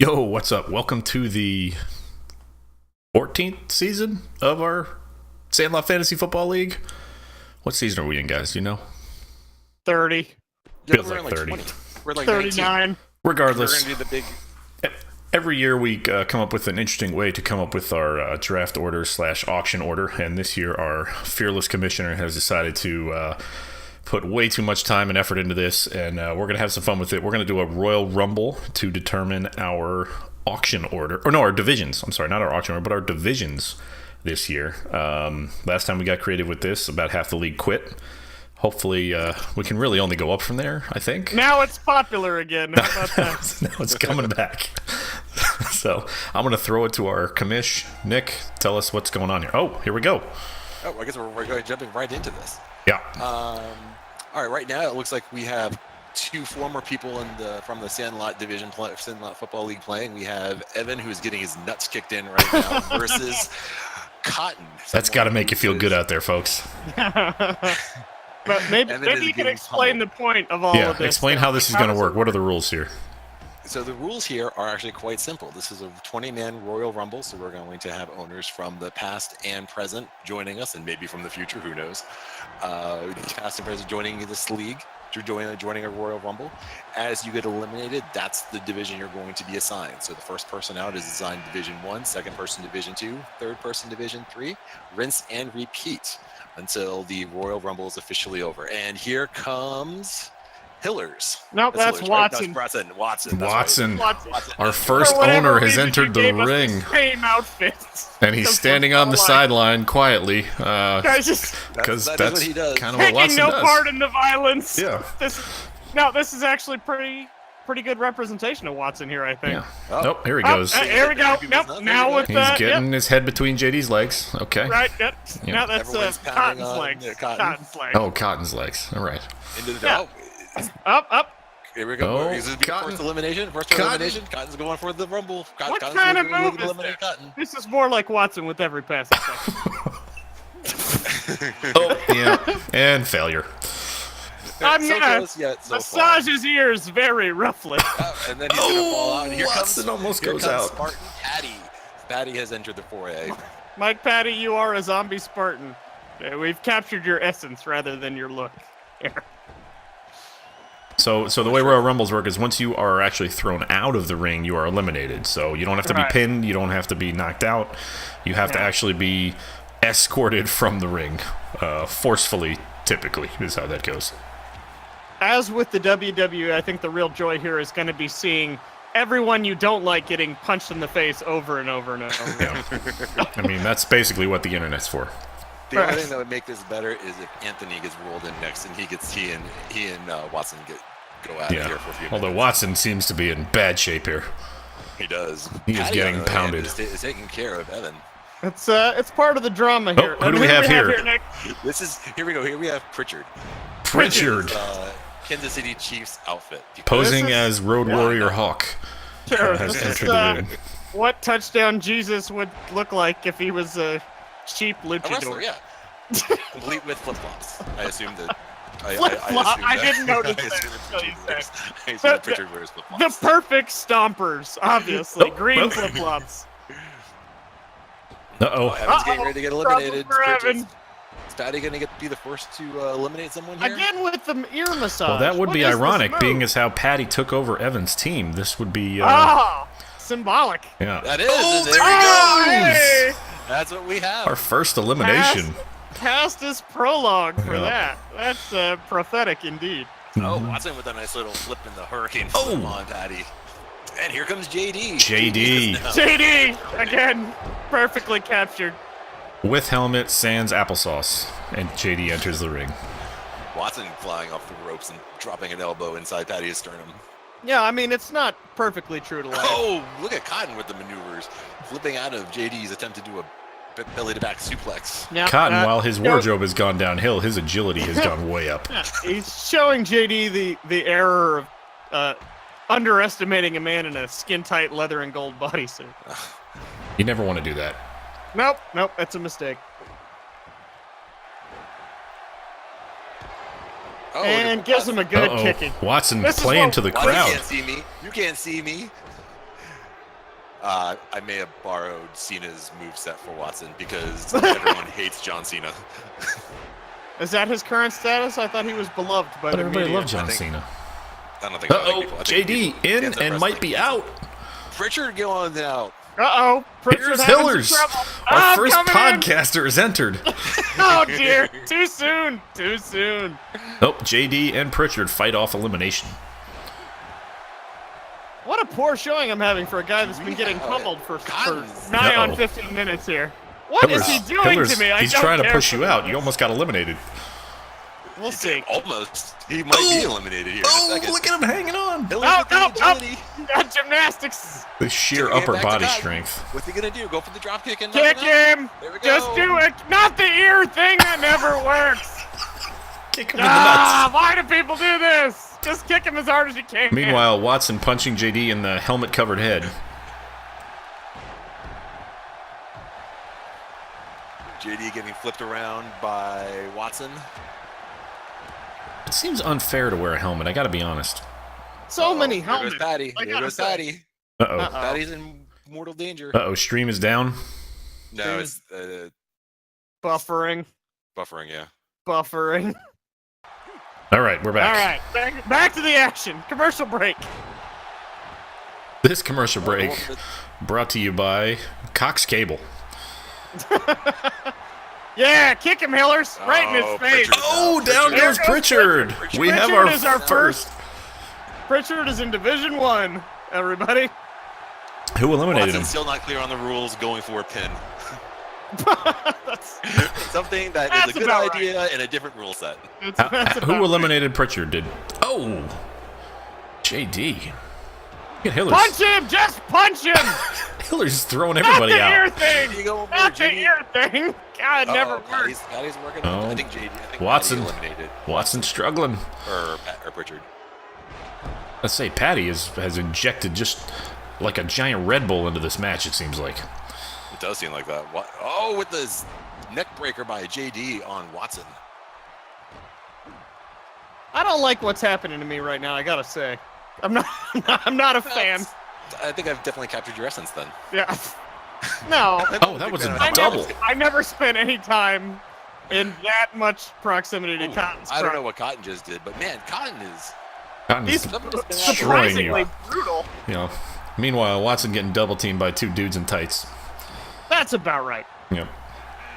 Yo, what's up? Welcome to the 14th season of our Sandlot Fantasy Football League. What season are we in, guys? Do you know? 30. Feels like 30. 20. We're like 39. 19. Regardless, We're going to do the big... every year we come up with an interesting way to come up with our draft order / auction order. And this year our fearless commissioner has decided to put way too much time and effort into this. And we're going to have some fun with it. We're going to do a Royal Rumble to determine our auction order. Or no, our divisions. I'm sorry, not our auction order, but our divisions this year. Last time we got creative with this, about half the league quit. Hopefully, we can really only go up from there, I think. Now it's popular again. How about that? Now it's coming back. So I'm going to throw it to our commish. Nick, tell us what's going on here. Oh, here we go. Oh, I guess we're jumping right into this. Yeah. All right, right now it looks like we have two former people from the Sandlot Sandlot Football League playing. We have Evan, who's getting his nuts kicked in right now, versus Cotton. That's got to make you feel good out there, folks. But maybe you can explain the point of all of this. Yeah, explain how this is going to work. What are the rules here? So the rules here are actually quite simple. This is a 20-man Royal Rumble, so we're going to have owners from the past and present joining us, and maybe from the future, who knows. Past and present joining this league, joining a Royal Rumble. As you get eliminated, that's the division you're going to be assigned. So the first person out is assigned Division 1, second person Division 2, third person Division 3. Rinse and repeat until the Royal Rumble is officially over. And here comes... Hillers. Nope, that's Watson. Right? No, Watson. Watson. Watson. Our first owner has entered the ring. Same outfits. And he's standing on the sideline quietly. Guys, just because that that's is what he does. kind of what Watson taking no does. part in the violence. Yeah. This is actually pretty good representation of Watson here, I think. Yeah. Oh. Nope, here he goes. Here we go. Nope, now with He's that. getting his head between JD's legs. Okay. Right, yep. Yeah. Now that's Cotton's legs. Cotton's legs. Oh, Cotton's legs. All right. Into the Up. Here we go. Oh, This is first elimination. Cotton's going for the Rumble. What Cotton's kind of going to move is eliminate this? Cotton. This is more like Watson with every pass. Oh, yeah. And failure. Close yet, so massage far. his ears very roughly. And then he's going to fall out. And here Watson almost goes comes out. Spartan Patty. Patty has entered the foray. Mike Patty, you are a zombie Spartan. We've captured your essence rather than your look. Here. So the way Royal Rumbles work is once you are actually thrown out of the ring, you are eliminated. So you don't have to be pinned. You don't have to be knocked out. You have to actually be escorted from the ring, forcefully, typically, is how that goes. As with the WWE, I think the real joy here is going to be seeing everyone you don't like getting punched in the face over and over and over. Yeah. I mean, that's basically what the internet's for. The only thing that would make this better is if Anthony gets rolled in next, and he and Watson go out of here for a few minutes. Although Watson seems to be in bad shape here. He does. He is getting pounded. Is taking care of Evan. It's part of the drama here. Who do we have here? Nick? Here we go. Here we have Pritchard. Pritchard. Kansas City Chiefs outfit. Posing as Road Warrior Hawk. Sure. Has This entered is the ring. what touchdown Jesus would look like if he was a cheap A luchador. wrestler, yeah. Complete with flip-flops. I assume that. I didn't notice that. I assume that Pritchard wears flip-flops. The perfect stompers, obviously. Green flip-flops. Uh-oh. Evan's getting ready to get eliminated. Evan. Is Patty going to be the first to eliminate someone here? Again with the ear massage. Well, that would What be is this ironic, move? being as how Patty took over Evan's team. This would be... symbolic. yeah. That is. Oh, there there we he go. goes! That's what we have. Our first elimination. Past is prologue for Yeah. that. That's prophetic indeed. Oh, Watson with a nice little flip in the hurricane flip on Patty. And here comes JD. JD. JD! Again, perfectly captured. With helmet, sans applesauce. And JD enters the ring. Watson flying off the ropes and dropping an elbow inside Patty's sternum. Yeah, I mean, it's not perfectly true to life. Oh, look at Cotton with the maneuvers. Flipping out of JD's attempt to do a belly-to-back suplex. Yeah, Cotton, while his wardrobe has gone downhill, his agility has gone way up. Yeah, he's showing JD the error of underestimating a man in a skin-tight leather and gold bodysuit. You never want to do that. Nope, that's a mistake. Oh, and gives him a good Uh-oh. kicking. Watson This is playing what- to the Watson crowd. can't see me. You can't see me. I may have borrowed Cena's moveset for Watson because everyone hates John Cena. Is that his current status? I thought he was beloved by But the everybody media. loved John Cena. I don't think so. Uh-oh, JD in and might be out. Pritchard going out. Uh-oh. Here's Pritchard having Hillers. some trouble. Our Oh, first coming in. podcaster has entered. Oh, dear. Too soon. Too soon. Nope, JD and Pritchard fight off elimination. What a poor showing I'm having for a guy that's been getting pummeled for nigh on 15 minutes here. What is he doing Hillers, to me? he's don't trying to care push for you out. this. You almost got eliminated. We'll see. Almost. He might be eliminated here in a Oh, second. look at him hanging on. Hillers Oh, with the agility. Gymnastics. The sheer Taking it upper back to body Cotton. strength. What's he going to do? Go for the drop kick and Kick knock him out? him. There we go. Just do it. Not the ear thing. That never works. Kick him in the nuts. Why do people do this? Just kick him as hard as you can. Meanwhile, Watson punching JD in the helmet-covered head. JD getting flipped around by Watson. It seems unfair to wear a helmet, I gotta be honest. So many There goes helmets. Patty. I There gotta goes say. Patty. Uh-oh. Patty's in mortal danger. Uh-oh, stream is down. No, it's Buffering. buffering, yeah. Buffering. All right, we're back. All right. Back to the action. Commercial break. This commercial break brought to you by Cox Cable. Yeah, kick him, Hillers. Right in his Oh, face. Pritchard. Oh, down Pritchard. goes Pritchard. Pritchard. We have Pritchard our is our first. Pritchard is in Division 1, everybody. Who eliminated Watson's him? still not clear on the rules, going for a pin. That's, Something that That's is a good about idea in a different rule set. that's Who about eliminated Pritchard? Did Oh, JD. Get Hillers. Punch him! Just punch him! Hillers is throwing Not everybody the ear out. thing! You go over Not the JD. ear thing! God, it never Patty's, works. Patty's working. Oh. I think JD. I think Watson. Patty eliminated. Watson struggling. Or Pritchard. Let's say Patty has injected just like a giant Red Bull into this match, it seems like. It does seem like that. Oh, with this neck breaker by JD on Watson. I don't like what's happening to me right now, I gotta say. I'm not a fan. I think I've definitely captured your essence then. Yeah. No. Oh, that was a I double. I never spent any time in that much proximity to Cotton's I don't know front. what Cotton just did, but man, Cotton is. Cotton's He's destroying surprisingly you. brutal. You know. Meanwhile, Watson getting double teamed by two dudes in tights. That's about right. Yep.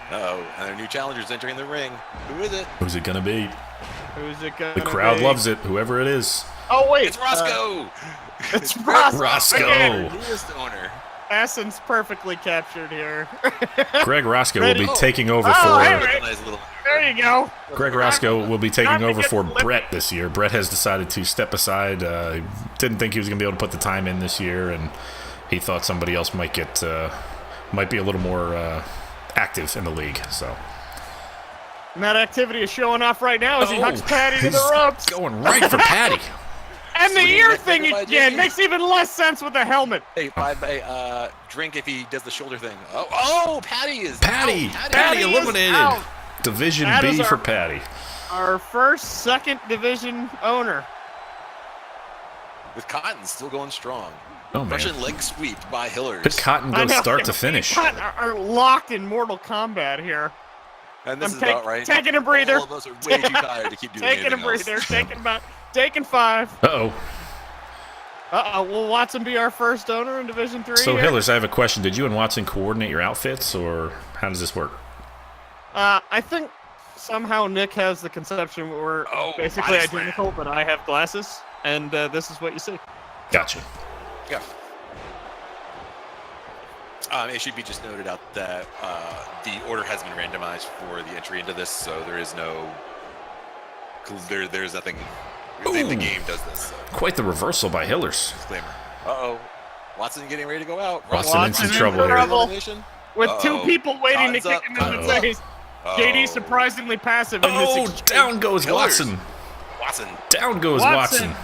Uh-oh, and our new challenger's entering the ring. Who is it? Who's it gonna be? Who's it gonna The crowd be? loves it, whoever it is. Oh wait, It's Roscoe! it's Roscoe. Roscoe. Again, Newest owner. Essence perfectly captured here. Greg Roscoe will Ready? be taking over Oh, for hey, Rick. Nice little. There you go. Greg Roscoe will be taking Time to over get for flipped. Brett this year. Brett has decided to step aside. Didn't think he was going to be able to put the time in this year, and he thought somebody else might be a little more active in the league. So And that activity is showing off right now as he hucks Patty to he's the ropes. going right for Patty. And the Swinging ear neck thing breaker by again JD. makes even less sense with the helmet. Hey, drink if he does the shoulder thing. Oh, Patty is. Patty out. Patty is eliminated. out. Division That B is for our- Patty. Our first second division owner. With Cotton still going strong. Oh man, Russian leg sweep by Hillers. did Cotton I go know. start to finish? Are locked in Mortal Kombat here. And this I'm is about right. taking a breather. All of us are way too tired to keep doing Taking a anything else. breather. Taking 5. Uh-oh. Will Watson be our first owner in Division 3? So here? Hillers, I have a question. Did you and Watson coordinate your outfits, or how does this work? I think somehow Nick has the conception we're basically body slam. identical, but I have glasses, and this is what you see. Gotcha. Yeah. It should be just noted out that the order has been randomized for the entry into this, so there is no. There's nothing. The game does this. So. Quite the reversal by Hillers. Disclaimer. Uh-oh. Watson getting ready to go out. Watson in some in trouble here. trouble. Elimination. With two Uh-oh. people waiting Cotton's to kick up. him in the Cotton's face. up. JD Oh. surprisingly passive in this Oh, exchange. down goes Hillers. Watson. Watson. Down goes Watson. Watson.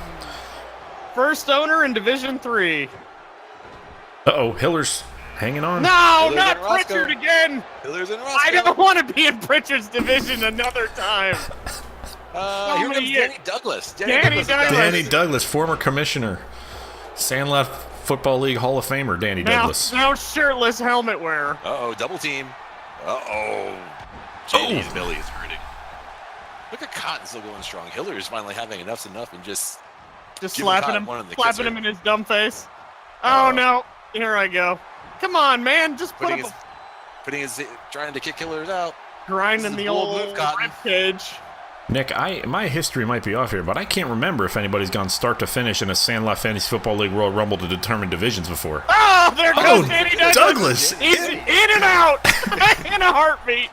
First owner in Division 3. Uh-oh, Hillers hanging on. No, Hillers not and Roscoe. Pritchard again. Hillers and Roscoe. I don't want to be in Pritchard's division another time. Here many comes years. Danny Douglas. Danny Douglas. Danny Douglas, former commissioner. Sandlot Football League Hall of Famer Danny Douglas. Now shirtless helmet wearer. Uh-oh, double team. Uh-oh. JD's belly is hurting. Look at Cotton still going strong. Hiller's finally having enough's enough and just slapping him in his dumb face. Oh no! Here I go. Come on, man! Just trying to kick Hillers out. Grinding the old rib cage. Nick, my history might be off here, but I can't remember if anybody's gone start to finish in a Sandlot Fantasy Football League Royal Rumble to determine divisions before. Oh, there goes Danny Douglas! He's in and out in a heartbeat.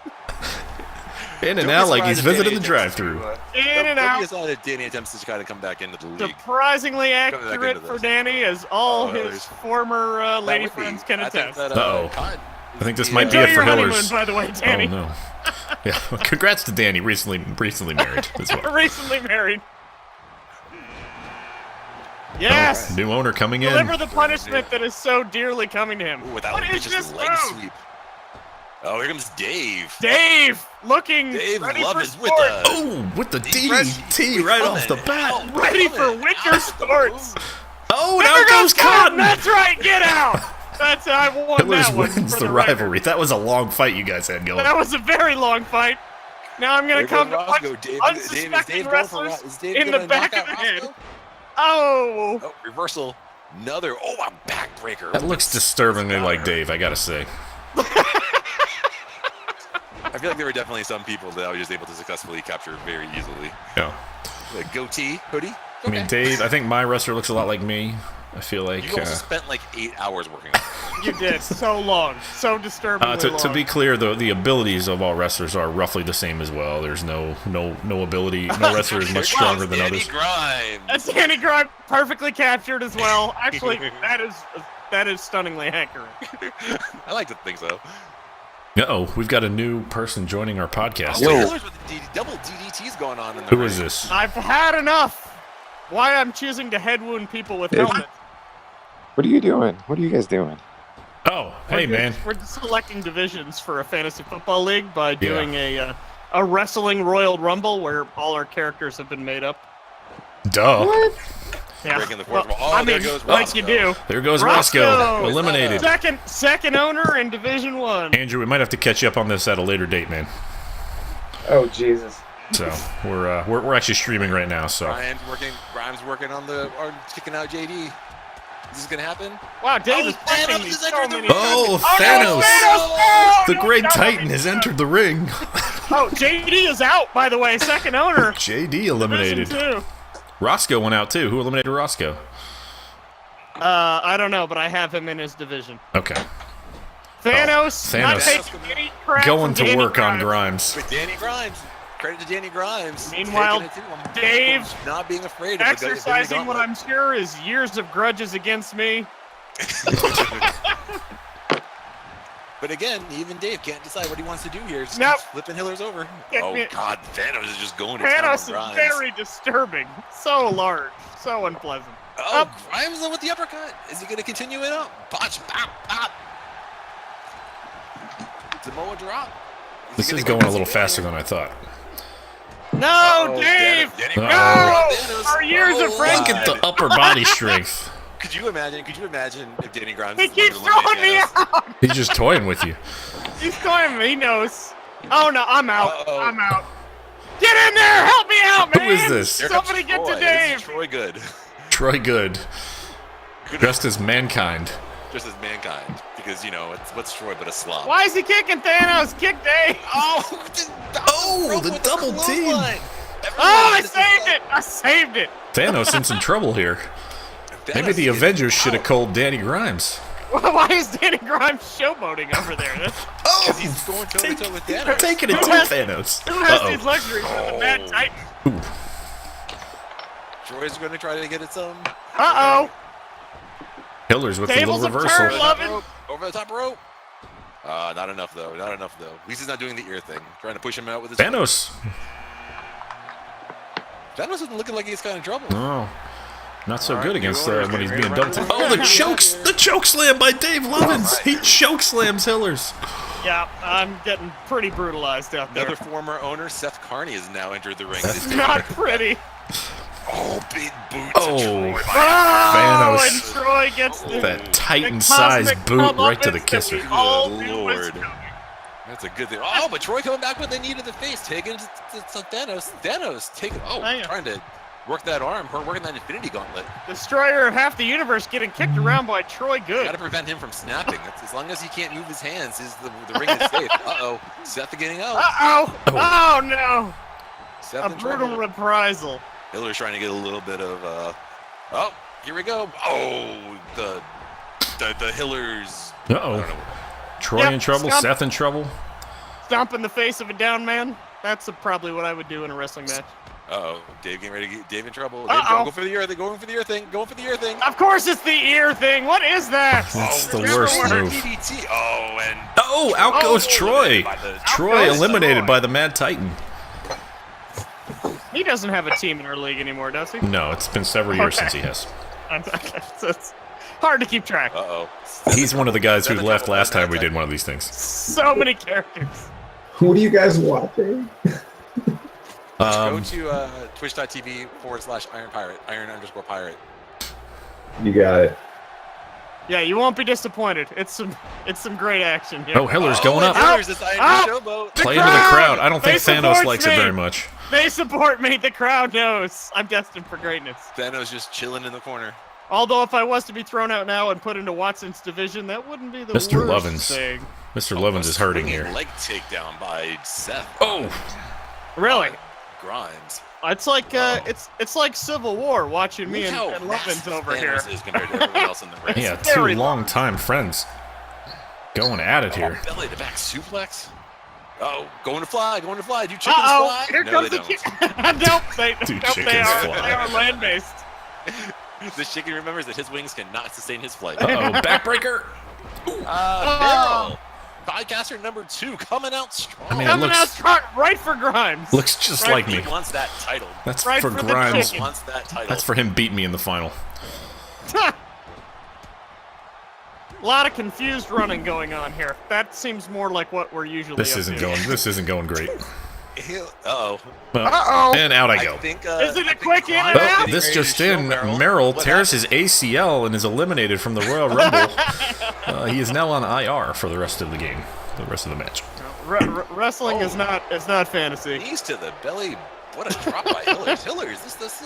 In and out like he's visiting the drive-thru. In and out. Danny attempts to kind of come back into the league. Surprisingly accurate for Danny, as all his former lady friends can attest. Uh-oh. I think this might be it for Hillers. By the way, Danny. Oh, no. Yeah, congrats to Danny, recently married as well. Recently married. Yes! New owner coming in. Deliver the punishment that is so dearly coming to him. Ooh, what is this leg sweep? Oh, here comes Dave. Dave, looking ready for with oh, with the DDT right off the bat. Ready for winter sports. Oh, now goes Cotton. That's right, get out. I won Hillers that one. wins the rivalry. That was a long fight you guys had going. That was a very long fight. Now I'm going to come to punch Dave, unsuspecting wrestlers in the back of the head. Oh, reversal. Another. A backbreaker. That looks disturbingly like Dave, I got to say. I feel like there were definitely some people that I was just able to successfully capture very easily. Yeah. Like goatee, hoodie. I mean, Dave, I think my wrestler looks a lot like me. I feel like... You also spent like 8 hours working on it. You did. So long. So disturbingly long. To be clear, though, the abilities of all wrestlers are roughly the same as well. There's no ability. No wrestler is much stronger than others. Grimes. That's Danny Grimes, perfectly captured as well. Actually, that is stunningly accurate. I like to think so. Uh-oh, we've got a new person joining our podcast. Double DDTs going on in the Who is this? I've had enough. Why I'm choosing to head wound people with helmets. What are you doing? What are you guys doing? Oh, hey, man. We're just selecting divisions for a fantasy football league by doing a wrestling Royal Rumble where all our characters have been made up. Duh. What? Yeah. Breaking the fourth wall. There goes like you do. There goes Roscoe. Eliminated. Second owner in Division 1. Andrew, we might have to catch you up on this at a later date, man. Oh, Jesus. So we're actually streaming right now. So Grimes working on kicking out JD. Is this gonna happen? Wow, Dave is punching me so many times. Thanos! The Great Titan has entered the ring. Oh, JD is out, by the way. Second owner. JD eliminated. Roscoe went out too. Who eliminated Roscoe? I don't know, but I have him in his division. Okay. Thanos. Not taking any crap going from to work Grimes. On Grimes. With Danny Grimes. Credit to Danny Grimes. Meanwhile, Dave not being afraid of exercising what I'm sure is years of grudges against me. But again, even Dave can't decide what he wants to do here. Just flipping Hillers over. God, Thanos is just going to town Thanos is very disturbing. So large. So unpleasant. Grimes with the uppercut. Is he going to continue it up? Botch, pop, pop. Samoa drop. This is going a little faster than I thought. No, Dave! No! Our years of friendship. Look at the upper body strength. Could you imagine if Danny Grimes... He keeps throwing me out! He's just toying with you. He's toying me. He knows. Oh, no, I'm out. I'm out. Get in there! Help me out, man! Who is this? Somebody get to Dave! Troy Good. Troy Good. Dressed as mankind. Just as mankind. Because, what's Troy but a slob? Why is he kicking Thanos? Kick Dave! The double team! I saved it! Thanos in some trouble here. Maybe the Avengers should have called Danny Grimes. Why is Danny Grimes showboating over there? Because he's going toe-to-toe with Thanos. Taking it to Thanos. Who has these luxuries for the Mad Titan? Troy's going to try to get it some. Uh-oh! Hillers with a little reversal. Over the top rope. Not enough, though. Not enough, though. At least he's not doing the ear thing. Trying to push him out with his... Thanos. Thanos isn't looking like he's kind of trouble. No. Not so good against when he's being dumped. Oh, the choke slam by Dave Lovins. He choke slams Hillers. Yeah, I'm getting pretty brutalized out there. Another former owner, Seth Carney, has now entered the ring. That's not pretty. Oh, big boots. Oh, Troy. Oh, Thanos. and Troy gets That the Titan-sized cosmic boot right to the comeuppance that kisser. we all Good knew was Lord. coming. That's a good thing. Oh, but Troy coming back with a knee to the face, taking it to Thanos. Thanos taking. Oh, Hang on. trying to work that arm. Her working that Infinity Gauntlet. Destroyer of half the universe getting kicked around by Troy Good. Got to prevent him from snapping. As long as he can't move his hands, the ring is safe. Uh-oh. Seth getting out. Uh-oh. Oh, no. Seth A in brutal trouble. reprisal. Hiller's trying to get a little bit of. Oh, here we go. Oh, the Hillers. I don't Uh-oh. know. Troy Yep, in trouble, Scum. Seth in trouble. Stomp in the face of a down man. That's probably what I would do in a wrestling match. Uh-oh. Dave getting ready to get Dave in trouble. Uh-oh. Dave, go for the ear thing. Going for the ear thing. Going for the ear thing. Of course it's the ear thing. What is that? That's the Never worst worked. move. DDT. Oh, and Oh, out goes Troy. by the- Troy goes eliminated Troy. by the Mad Titan. He doesn't have a team in our league anymore, does he? No, it's been several years Okay. since he has. So it's hard to keep track. Uh-oh. He's one of the guys who Seven left trouble, last time we Mad did one of these things. So many characters. What are you guys watching? Go to twitch.tv/Iron Pirate, Iron_Pirate. You got it. Yeah, you won't be disappointed. It's some great action here. Oh, Hiller's going up. There's this Iron Ow! Showboat. Play into the crowd. I don't They think Thanos support likes me. it very much. They support me. The crowd knows. I'm destined for greatness. Thanos just chilling in the corner. Although if I was to be thrown out now and put into Watson's division, that wouldn't be the Mr. worst Lovins. thing. Mr. Levins is hurting Swinging here. Leg takedown by Seth. Oh, Really? Grimes. It's like it's like Civil War watching me Look and, how and Lovins massive over here. Thanos is compared to everyone else in the ring. yeah, very two long-time friends going at it here. Belly to back suplex. Oh, going to fly. Do chickens Uh-oh! fly? Here No, comes they the don't. nope, they chickens fly. they are land-based. The chicken remembers that his wings cannot sustain his flight. Uh-oh, backbreaker. Daryl, podcaster number 2, coming out strong. I mean, it Coming out looks strong, right for Grimes. looks just Right, like he me. wants that title. That's right for for the Grimes. chicken. Wants that title. That's for him beating me in the final. A lot of confused running going on here. That seems more like what we're usually This up isn't to. going. This isn't going great. Uh-oh. Well, Uh-oh. and out I I go. think, Is it a I think quick in and Grimes out? Oh, getting this ready just to show in, Merrill Merrill what tears happened. his ACL and is eliminated from the Royal Rumble. He is now on IR for the rest of the game, the rest of the match. Wrestling is not fantasy. Knees to the belly. What a drop by Hillers. This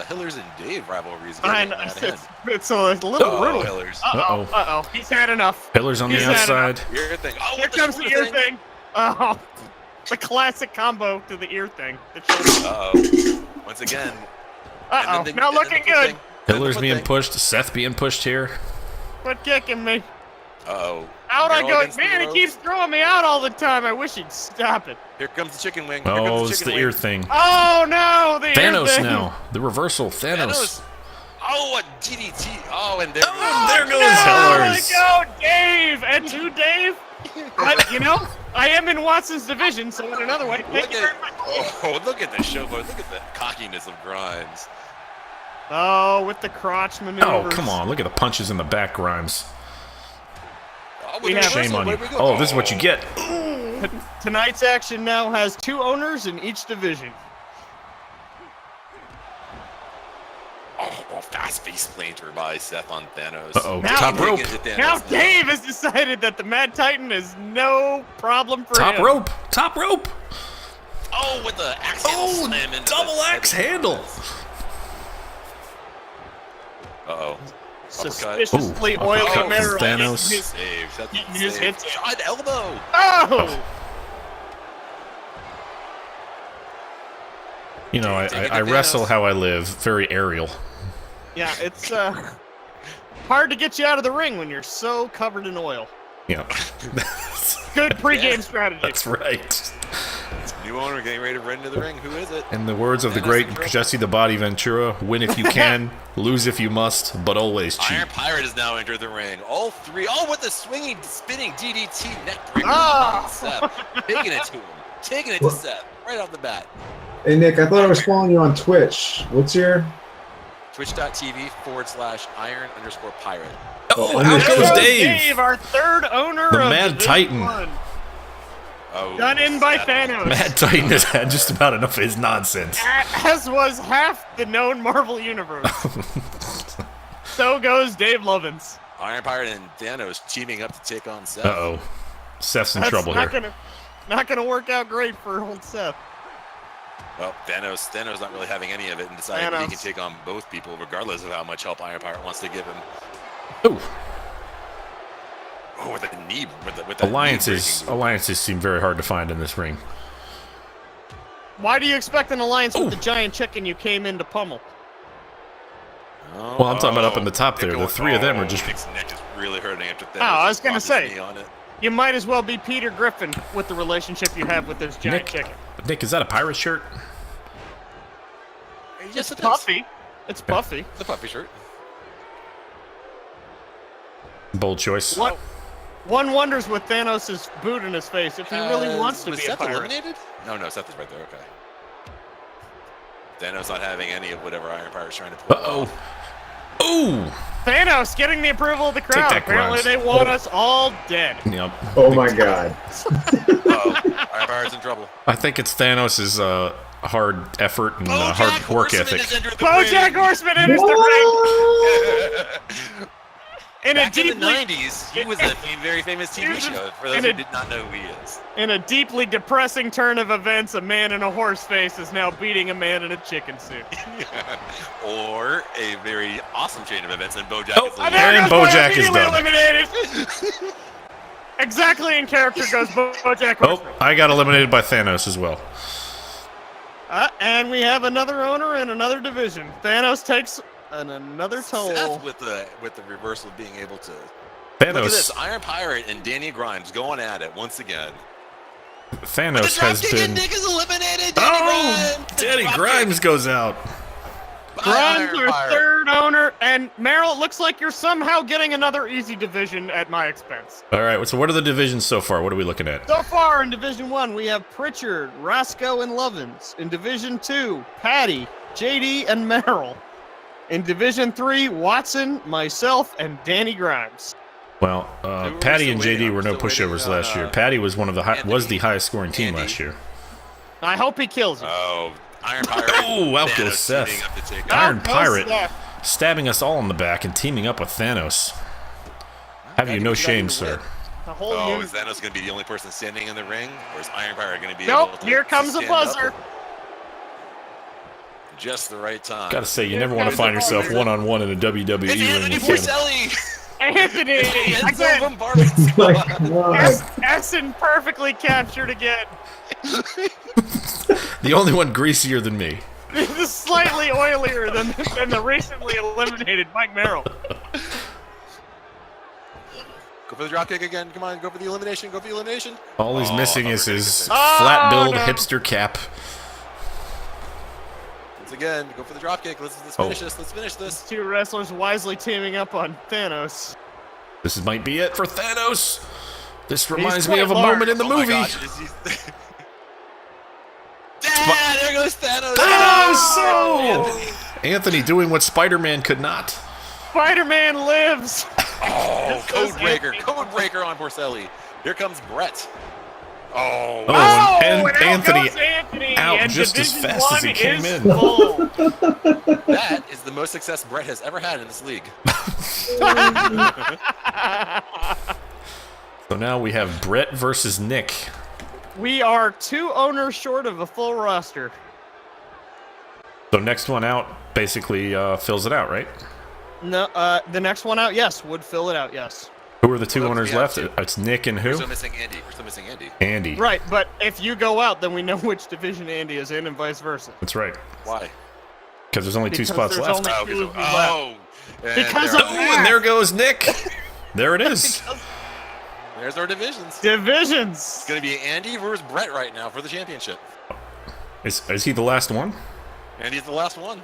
Hillers and Dave rivalry is I getting know, out of hand. it's a little Oh, brutal. Hillers. Uh-oh. He's had enough. Pillars on the He's had outside. Ear thing. Oh, Here with comes the shoulder ear thing. Oh, the classic combo to the ear thing. The shoulder. Uh-oh. Once again. Uh-oh, and then not and then looking the foot good. thing. Then Pillars the foot being thing. pushed. Seth being pushed here. Quit kicking me. Uh-oh. Out I Merrill go. against the Man, he ropes. keeps throwing me out all the time. I wish he'd stop it. Here comes the chicken wing. Here Oh, comes it's chicken the wing. ear thing. Oh, no, the ear Thanos thing. now. The reversal. Thanos. Oh, a DDT. Oh, and there Oh, there goes No, Hillers. go, Dave. And to Dave. I am in Watson's division, so in another way, thank Look you at, very much. oh, look at the showboat. Look at the cockiness of Grimes. Oh, with the crotch maneuvers. Oh, come on. Look at the punches in the back, Grimes. Oh, We with the have- Shame reversal, on you. where do we go? Oh, this is what you get. Tonight's action now has 2 owners in each division. Oh, fast face planter by Seth on Thanos. Uh-oh. Now- Top rope. Taking it to Thanos Now Dave has decided that the Mad Titan is no problem for Top him. rope. Top rope. Oh, with the axe handle Oh, slam into double the axe handle. Uh-oh. Suspiciously Ooh, oily uppercut from Merrill. Thanos. His- Save. Seth Getting his save. hits in. Shot elbow. Oh! You know, Take it to I wrestle Thanos. how I live. Very aerial. Yeah, it's hard to get you out of the ring when you're so covered in oil. Yeah. Good pregame Yeah. strategy. That's right. New owner getting ready to run into the ring. Who is it? In the words of the Thanos great and Triple. Jesse the Body Ventura, win if you can, lose if you must, but always cheat. Iron Pirate has now entered the ring. All 3. Oh, with the swinging, spinning DDT neckbreaker Ah! on Seth. Taking it to him. Taking it to Seth. Right off the bat. Hey Nick, I thought I was following you on Twitch. What's your? Twitch.tv/Iron_Pirate. Oh, Oh, out there goes goes Dave. Our third owner The of Mad Division Titan. 1. Oh, Done in by snap. Thanos. Mad Titan has had just about enough of his nonsense. As was half the known Marvel universe. So goes Dave Lovins. Iron Pirate and Thanos teaming up to take on Seth. Uh-oh. Seth's in That's trouble not here. not gonna work out great for old Seth. Well, Thanos not really having any of it and deciding that he Thanos. can take on both people regardless of how much help Iron Pirate wants to give him. Ooh. Oh, with the knee, with that Alliances seem very hard to find in this ring. Why do you expect an alliance with the giant chicken you came in to pummel? Oh, Well, I'm talking about up in the top they're there. The going- three of them are just... Nick's neck is really hurting after Thanos. I was just gonna popped his say. knee on it. You might as well be Peter Griffin with the relationship you have with this giant chicken. Nick, is that a pirate shirt? Yes, it is. Puffy. It's Puffy. It's a puffy shirt. Bold choice. What? One wonders with Thanos' boot in his face if he really wants to was be a Seth pirate. eliminated? No, Seth is right there. Okay. Thanos not having any of whatever Iron Pirate's trying to pull. Uh-oh. off. Ooh! Thanos getting the approval of the crowd. that, Apparently Grimes. they want us all dead. Yep. Oh my god. Uh-oh. Iron Pirate's in trouble. I think it's Thanos' hard effort and hard work ethic. BoJack Horseman enters the ring in a Back in the deeply 90s, he was a very famous TV show, for those who did not know who he is. in a deeply depressing turn of events. A man in a horse face is now beating a man in a chicken suit. Or a very awesome chain of events, and BoJack Oh, is and eliminated. BoJack is immediately done. eliminated. Exactly in character goes BoJack Oh, Horseman. I got eliminated by Thanos as well. And we have another owner in another division. Thanos takes another toll. Seth with the reversal of being able to look at this. Thanos, Iron Pirate and Danny Grimes going at it once again. Thanos has been... Nick is eliminated. Oh! Danny Grimes goes out. Grimes, our third owner, and Merrill, it looks like you're somehow getting another easy division at my expense. All right, so what are the divisions so far? What are we looking at? So far in Division 1, we have Pritchard, Roscoe, and Lovins. In Division 2, Patty, JD, and Merrill. In Division 3, Watson, myself, and Danny Grimes. Well, We're Patty still and waiting. JD I'm were no still waiting pushovers on, last year. Patty was was the Anthony. highest scoring team Andy. last year. I hope he kills you. Oh, Iron Pirate. Oh, out goes Thanos Seth. teaming up to take Iron Out goes Pirate Seth. stabbing us all in the back and teaming up with Thanos. Have you no shame, sir? The whole Oh, unit. is Thanos going to be the only person standing in the ring, or is Iron Pirate going to be Nope, able to here comes the stand up buzzer. at just the right time? Gotta say, you Here never want to comes find the yourself buzzer. one-on-one in a WWE It's ring Anthony with him. Porcelli! Anthony! It's Again, from Barbie My Squad. god. Essen perfectly captured again. The only one greasier than me. This is slightly oilier than the recently eliminated Mike Merrill. Go for the dropkick again. Come on, go for the elimination. Go for the elimination. All he's Oh, missing I is thought we were his gonna get flat this. build Oh, no. hipster cap. Once again, go for the dropkick. Let's Oh. finish this. Let's finish this. Two wrestlers wisely teaming up on Thanos. This might be it for Thanos. This reminds me quite of a large. moment in the Oh my movie. gosh, there goes Thanos. Thanos! Anthony doing what Spider-Man could not. Spider-Man lives. Oh, goes Code breaker on Porcelli. Here comes Brett. Oh, Oh, and out Anthony goes Anthony out and just as Division fast as he 1 came is in. full. that is the most success Brett has ever had in this league. So now we have Brett versus Nick. We are two owners short of a full roster. So next one out basically fills it out, right? No, the next one out, yes, would fill it out, yes. Who are the two Well, owners we have left? two. It's Nick and We're who? still missing Andy. We're still missing Andy. Andy. Right, but if you go out, then we know which division Andy is in and vice versa. That's right. Why? Because there's only two Because spots there's left. only- Oh, Two because of you left. and Because there of are- Oh, and there goes Nick. There it is. there's our divisions. Divisions! It's going to be Andy versus Brett right now for the championship. Is he the last one? Andy's the last one.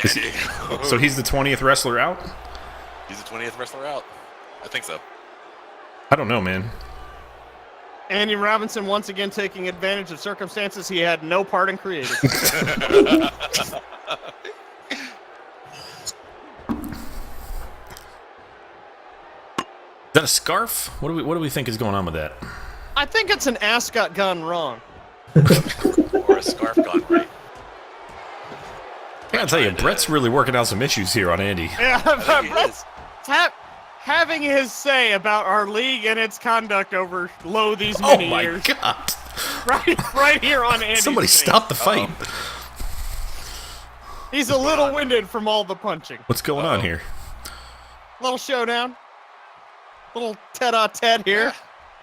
Is he- So he's the 20th wrestler out? He's the 20th wrestler out. I think so. I don't know, man. Andy Robinson once again taking advantage of circumstances he had no part in creating. Is that a scarf? What do we think is going on with that? I think it's an ascot gone wrong. Or a scarf gone right. I gotta tell you, Brett's really working out some issues here on Andy. Yeah, I think he Brett's is. having his say about our league and its conduct over these Oh many my years. god! Right here on Andy's Somebody face. stop the fight. He's a little winded from all the punching. What's going on here? Little showdown. Little tete-a-tete here.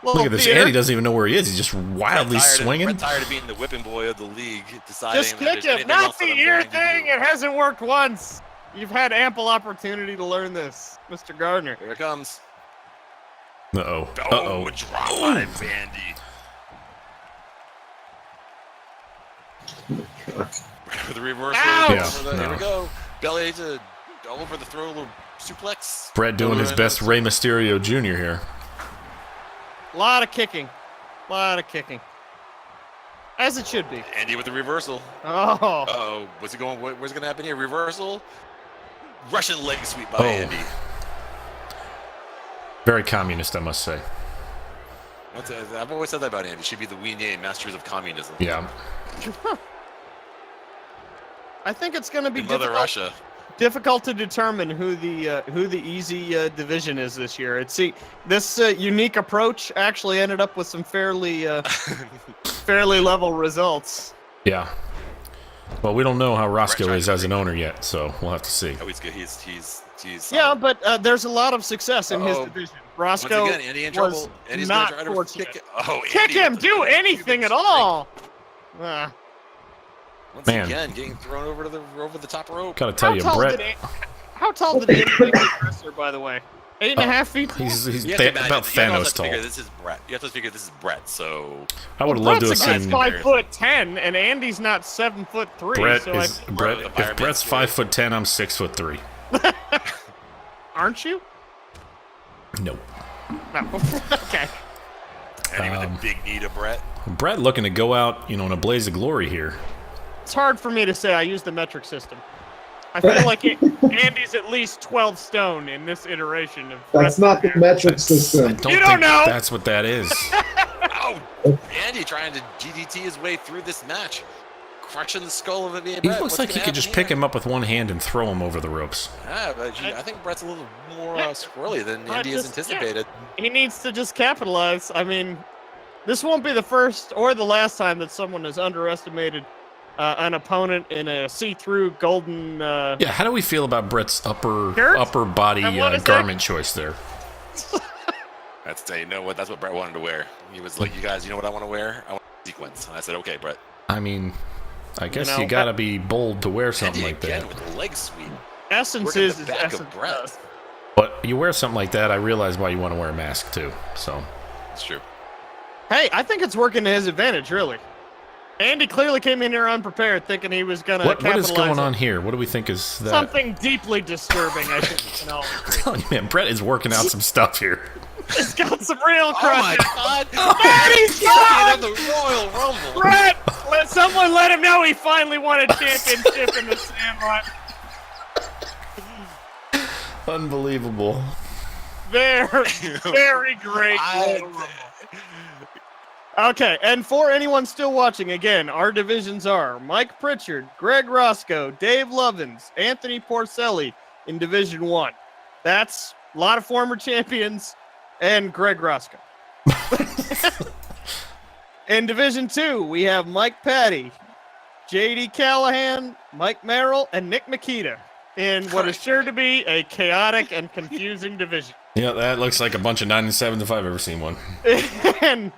Little Look at this. theater. Andy doesn't even know where he is. He's just wildly swinging. Brett tired of being the whipping boy of the league, deciding Just that kick there's him. anything Not else the that I'm ear going to thing. do. It hasn't worked once. You've had ample opportunity to learn this, Mr. Gardner. Here it comes. Uh-oh. Oh, Uh-oh. a drop on it, Vandy. With the reversal. Ouch! Yeah, Here no. we go. Belly to over the throw, a little suplex. Brett doing his best Rey Mysterio Jr. here. A lot of kicking. As it should be. Andy with the reversal. Oh. Uh-oh. What's it going? What's going to happen here? Reversal. Russian leg sweep by Oh. Andy. Very communist, I must say. I've always said that about Andy. Should be the we name masters of communism. Yeah. I think it's going to be In Mother Russia. difficult to determine who the easy division is this year. This unique approach actually ended up with some fairly level results. Yeah. Well, we don't know how Roscoe is as an owner yet, so we'll have to see. Oh, he's good. He's Yeah, but there's a lot of success in his Uh-oh. division. Once Roscoe again, Andy in was trouble. Andy's not gonna try to fortunate. kick it. Oh, Kick Andy him! with the Do big anything Cuban at all! Once Man. again, getting thrown over the top rope. Gotta tell you, Brett, How tall did Andy make the wrestler, by the way? 8.5 feet tall? he's You have to imagine- about you also have Thanos to figure tall. This is Brett. You have to figure this is Brett. So I would have loved to have Brett's a guy's seen 5'10", and Andy's not 7'3". Brett so is Brett. If Brett's 5'10", I'm 6'3". Aren't you? Nope. No. Okay. Andy with a big knee to Brett. Brett looking to go out, in a blaze of glory here. It's hard for me to say. I use the metric system. I feel like Andy's at least 12 stone in this iteration of. That's not the metric I system. don't You think don't know. that's what that is. Oh, Andy trying to GDT his way through this match, crushing the skull of Brett. He looks like he could just pick him up with one hand and throw him over the ropes. Yeah, but I think Brett's a little more squirrely than I Andy has just- anticipated. He needs to just capitalize. I mean, this won't be the first or the last time that someone has underestimated an opponent in a see-through golden. Yeah, how do we feel about Brett's upper Shirt? body And what is that? garment choice there? That's what Brett wanted to wear. He was like, "You guys, you know what I want to wear? I want a sequence." And I said, "Okay, Brett." I mean, I guess know, you gotta be bold to wear something Andy like again that. with the leg sweep. Essence Working is the his back of essence. Brett. But you wear something like that, I realize why you want to wear a mask too. So It's true. Hey, I think it's working to his advantage, really. Andy clearly came in here unprepared, thinking he was going to what capitalize is going on here? What do we think is that? Something deeply disturbing, I think we can all I'm agree. telling you, man, Brett is working out some stuff here. He's got some real Oh my crushes. God! Andy's Champion of gone! the Royal Rumble. Brett, someone let him know he finally won a championship in the Sandlot. Unbelievable. Very great. Royal Rumble. Okay, and for anyone still watching, again, our divisions are Mike Pritchard, Greg Roscoe, Dave Lovins, Anthony Porcelli in Division 1. That's a lot of former champions and Greg Roscoe. In Division 2, we have Mike Patty, J.D. Callahan, Mike Merrill, and Nick Makita in what is sure to be a chaotic and confusing division. Yeah, that looks like a bunch of 9 and 7s if I've ever seen one. And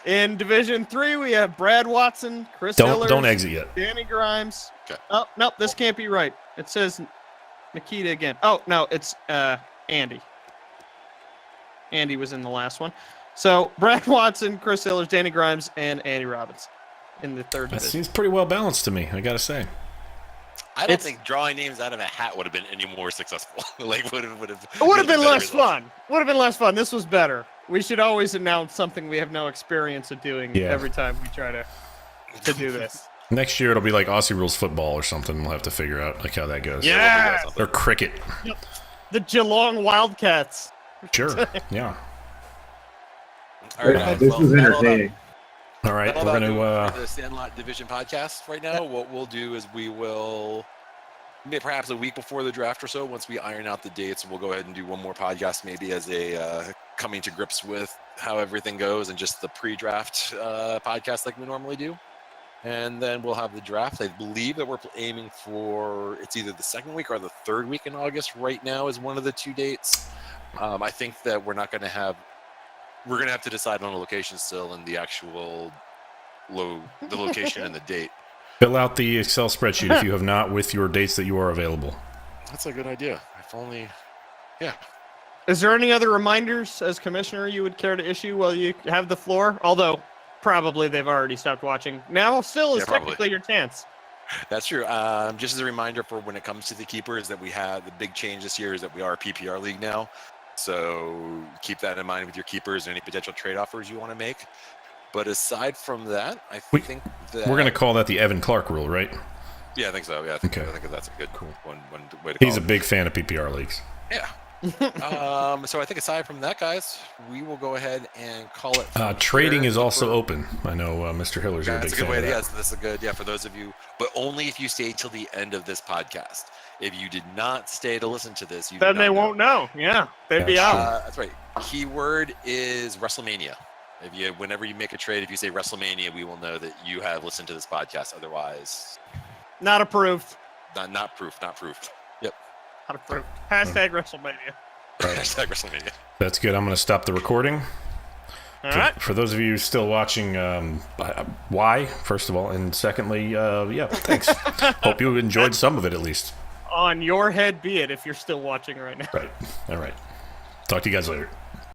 in Division 3, we have Brad Watson, Chris Hillers, Don't exit yet. Danny Grimes. Okay. Oh, nope, this can't be right. It says Nikita again. Oh, no, it's Andy. Andy was in the last one. So, Brad Watson, Chris Hillers, Danny Grimes, and Andy Robbins in the third That division. seems pretty well balanced to me, I gotta say. I don't It's- think drawing names out of a hat would have been any more successful. Like would have. It would have been less fun. Would have been less fun. This was better. We should always announce something we have no experience of doing Yeah. every time we try to do this. Next year it'll be like Aussie Rules football or something. We'll have to figure out like how that goes. Yeah. Or cricket. The Geelong Wildcats. Sure. Yeah. All right, Yeah, guys. this Well, was that'll about- entertaining. All right, that'll we're about do going it for to. the Sandlot Division podcast right now. What we'll do is we will, perhaps a week before the draft or so, once we iron out the dates, we'll go ahead and do one more podcast, maybe as a coming to grips with how everything goes and just the pre-draft podcast like we normally do. And then we'll have the draft. I believe that we're aiming for, it's either the second week or the third week in August right now is one of the two dates. I think that we're going to have to decide on a location still and the actual the location and the date. Fill out the Excel spreadsheet if you have not with your dates that you are available. That's a good idea. If only, yeah. Is there any other reminders as commissioner you would care to issue while you have the floor? Although probably they've already stopped watching. Now still is technically your chance. That's true. Just as a reminder for when it comes to the keepers that we have, the big change this year is that we are a PPR league now. So keep that in mind with your keepers and any potential trade offers you want to make. But aside from that, I think that we're going to call that the Evan Clark rule, right? Yeah, I think so. Yeah, I think that's a good one way to call He's it. a big fan of PPR leagues. Yeah. So I think aside from that, guys, we will go ahead and call it. Trading is also open. I know Mr. Hiller's a big fan of that. Yes, this is a good. Yeah, for those of you, but only if you stay till the end of this podcast. If you did not stay to listen to this, then they won't know. Yeah, they'd be out. That's right. Keyword is WrestleMania. Whenever you make a trade, if you say WrestleMania, we will know that you have listened to this podcast. Otherwise, not approved. Not proof. Yep. Not approved. Hashtag WrestleMania. Hashtag WrestleMania. That's good. I'm going to stop the recording. All right. For those of you still watching, why, first of all, and secondly, thanks. Hope you enjoyed some of it at least. On your head be it if you're still watching right now. Right. All right. Talk to you guys later.